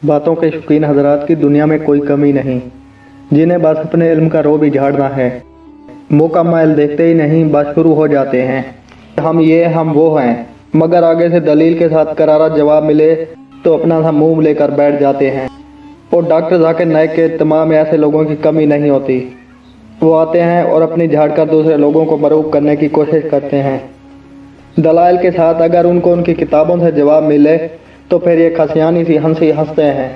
बातों के शौकीन हजरात की दुनिया में कोई कमी नहीं, जिन्हें बस अपने इल्म का रोब ही झाड़ना है। मुकम्मल देखते ही नहीं, बस शुरू हो जाते हैं हम ये हम वो हैं, मगर आगे से दलील के साथ करारा जवाब मिले तो अपना सा मुंह लेकर बैठ जाते हैं। और डॉक्टर जाकिर नाइक के तमाम ऐसे लोगों की कमी नहीं होती। वो आते हैं और अपनी झाड़कर दूसरे लोगों को मरूब करने की कोशिश करते हैं दलाइल के साथ। अगर उनको उनकी किताबों से जवाब मिले तो फिर ये खसियानी सी हंसी हंसते हैं।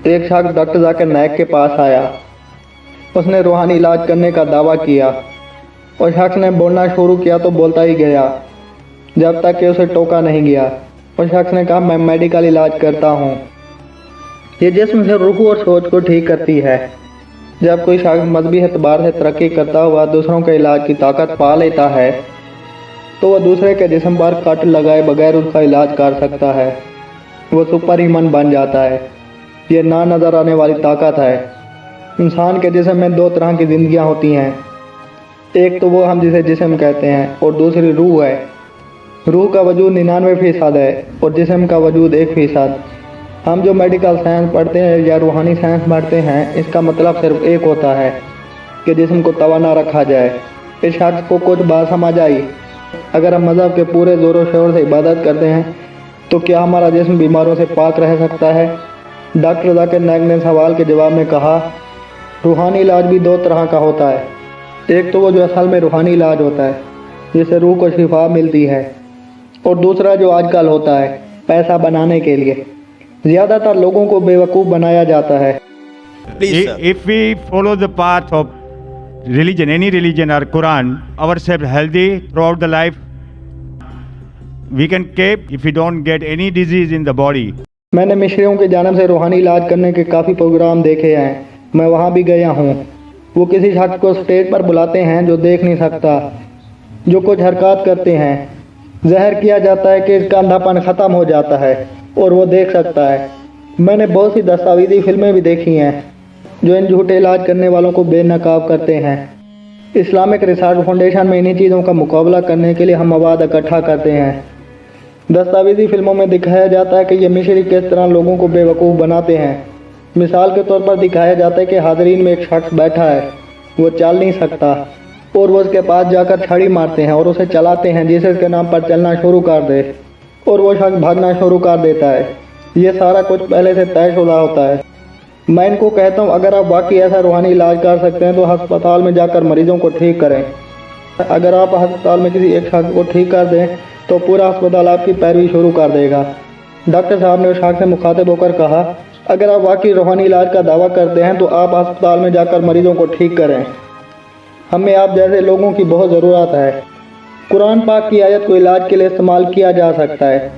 एक शख्स डॉक्टर जाकिर नाइक के पास आया। उसने रूहानी इलाज करने का दावा किया और शख्स ने बोलना शुरू किया तो बोलता ही गया जब तक कि उसे टोका नहीं गया। उस शख्स ने कहा, मैं मेडिकल इलाज करता हूँ। ये जिस्म से रूह और सोच को ठीक करती है। जब कोई शख्स मजहबी एतबार से तरक्की करता हुआ दूसरों के इलाज की ताकत पा लेता है तो वह दूसरे के जिस्म पर कट लगाए बगैर उसका इलाज कर सकता है। वो सुपर ह्यूमन बन जाता है। ये ना नज़र आने वाली ताकत है। इंसान के जिस्म में दो तरह की ज़िंदगियाँ होती हैं। एक तो वो हम जिसे जिस्म कहते हैं और दूसरी रूह है। रूह का वजूद 99% है और जिस्म का वजूद 1%। हम जो मेडिकल साइंस पढ़ते हैं या रूहानी साइंस पढ़ते हैं, इसका मतलब सिर्फ एक होता है कि जिस्म को तवाना रखा जाए। इस शख्स को कुछ बात समझ आई। अगर हम मज़हब के पूरे ज़ोरों शोर से इबादत करते हैं तो क्या हमारा जिस्म बीमारों से पाक रह सकता है? डॉक्टर जाकिर नाइक ने सवाल के जवाब में कहा, रूहानी इलाज भी दो तरह का होता है। एक तो वो जो असल में रूहानी इलाज होता है जिससे रूह को शिफा मिलती है, और दूसरा जो आजकल होता है पैसा बनाने के लिए। ज़्यादातर लोगों को बेवकूफ़ बनाया जाता है। If we follow the path of religion, any religion or Quran, ourselves healthy throughout the life, we can keep if we don't get any disease in the body. मैंने मिशरियों की जानिब से रूहानी इलाज करने के काफ़ी प्रोग्राम देखे हैं। मैं वहाँ भी गया हूँ। वो किसी शख्स को स्टेज पर बुलाते हैं जो देख नहीं सकता, जो कुछ हरकत करते हैं। जहर किया जाता है कि इसका अंधापन ख़त्म हो जाता है और वो देख सकता है। मैंने बहुत सी दस्तावेज़ी फिल्में भी देखी हैं जो इन झूठे इलाज करने वालों को बेनकाब करते हैं। इस्लामिक रिसर्च फाउंडेशन में इन्हीं चीज़ों का मुकाबला करने के लिए हम मवाद इकट्ठा करते हैं। दस्तावेज़ी फिल्मों में दिखाया जाता है कि ये मिशरी किस तरह लोगों को बेवकूफ़ बनाते हैं। मिसाल के तौर पर दिखाया जाता है कि हाज़रीन में एक शख्स बैठा है, वो चल नहीं सकता और वो उसके पास जाकर छड़ी मारते हैं और उसे चलाते हैं जिसे उसके नाम पर चलना शुरू कर दे, और वो शख्स भागना शुरू कर देता है। ये सारा कुछ पहले से तयशुदा होता है। मैं इनको कहता हूँ, अगर आप वाकई ऐसा रूहानी इलाज कर सकते हैं तो अस्पताल में जाकर मरीजों को ठीक करें। अगर आप अस्पताल में किसी एक शख्स को ठीक कर दें तो पूरा अस्पताल आपकी पैरवी शुरू कर देगा। डॉक्टर साहब ने उस शख्स से मुखातिब होकर कहा, अगर आप वाकई रूहानी इलाज का दावा करते हैं तो आप अस्पताल में जाकर मरीजों को ठीक करें। हमें आप जैसे लोगों की बहुत ज़रूरत है। कुरान पाक की आयत को इलाज के लिए इस्तेमाल किया जा सकता है।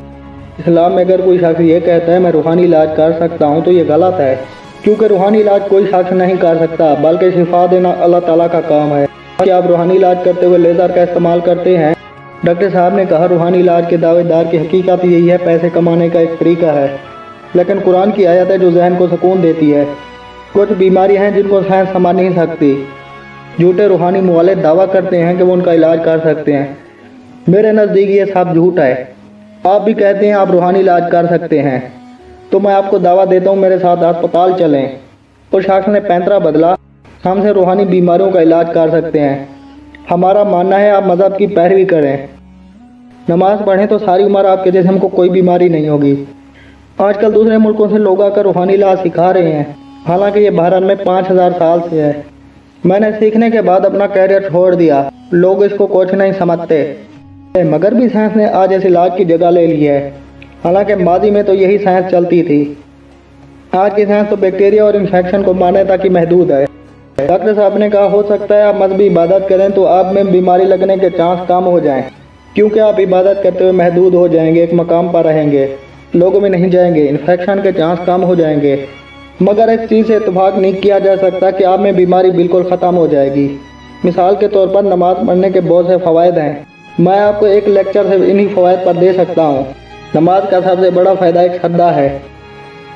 इस्लाम में अगर कोई शख्स ये कहता है मैं रूहानी इलाज कर सकता हूँ तो ये गलत है, क्योंकि रूहानी इलाज कोई शख्स नहीं कर सकता, बल्कि शिफा देना अल्लाह ताला का काम है। क्या आप रूहानी इलाज करते हुए लेज़र का इस्तेमाल करते हैं? डॉक्टर साहब ने कहा, रूहानी इलाज के दावेदार की हकीकत यही है, पैसे कमाने का एक तरीका है। लेकिन कुरान की आयत है जो जहन को सुकून देती है। कुछ बीमारियाँ हैं जिनको साइंस समझ नहीं सकती। झूठे रूहानी मुवालिद दावा करते हैं कि वो उनका इलाज कर सकते हैं। मेरे नज़दीक ये सब झूठ है। आप भी कहते हैं आप रूहानी इलाज कर सकते हैं, तो मैं आपको दावा देता हूँ मेरे साथ अस्पताल चलें। उस शख्स ने पैंतरा बदला, हमसे रूहानी बीमारियों का इलाज कर सकते हैं। हमारा मानना है आप मज़हब की पैरवी करें, नमाज पढ़ें तो सारी उम्र आपके जिस्म को कोई बीमारी नहीं होगी। आजकल दूसरे मुल्कों से लोग आकर रूहानी इलाज सिखा रहे हैं, हालांकि ये भारत में 5000 साल से है। मैंने सीखने के बाद अपना कैरियर छोड़ दिया। लोग इसको कुछ नहीं समझते, मगर भी साइंस ने आज इस इलाज की जगह ले ली है। हालांकि माजी में तो यही साइंस चलती थी। आज की साइंस तो बैक्टीरिया और इन्फेक्शन को मारने तक ही महदूद है। डॉक्टर साहब ने कहा, हो सकता है आप मजहबी इबादत करें तो आप में बीमारी लगने के चांस कम हो जाएं, क्योंकि आप इबादत करते हुए महदूद हो जाएंगे, एक मकाम पर रहेंगे, लोगों में नहीं जाएंगे, इन्फेक्शन के चांस कम हो जाएंगे। मगर इस चीज़ से इत्तेफाक नहीं किया जा सकता कि आप में बीमारी बिल्कुल ख़त्म हो जाएगी। मिसाल के तौर पर नमाज पढ़ने के बहुत से फ़वायद हैं। मैं आपको एक लेक्चर से इन्हीं फ़वायद पर दे सकता हूँ। नमाज का सबसे बड़ा फ़ायदा एक श्रद्धा है।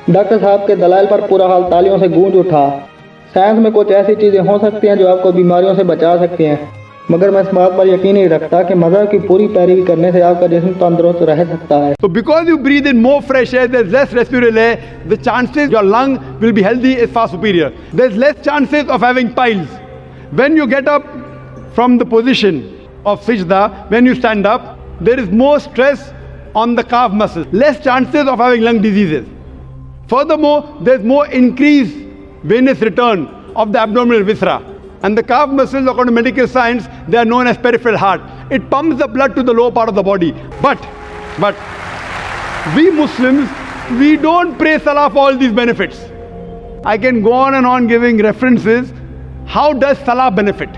डॉक्टर साहब के दलाइल पर पूरा हाल तालियों से गूंज उठा। साइंस में कुछ ऐसी चीज़ें हो सकती हैं जो आपको बीमारियों से बचा सकती हैं। मगर मैं इस बात पर यकीन नहीं रखता कि मज़हब की पूरी पैरवी करने से आपका जिस्म तंदुरुस्त रह सकता है। So because you breathe in more fresh air, there's less respiratory air, the chances your lung will be healthy is far superior. There's less chances of having piles. When you get up from the position of sajda, when you stand up, there is more stress on the calf muscle, less chances of having lung diseases. Furthermore, there's more increased venous return of the abdominal viscera. And the calf muscles, according to medical science, they are known as peripheral heart. It pumps the blood to the lower part of the body. But we Muslims, we don't pray salah for all these benefits. I can go on and on giving references. How does salah benefit?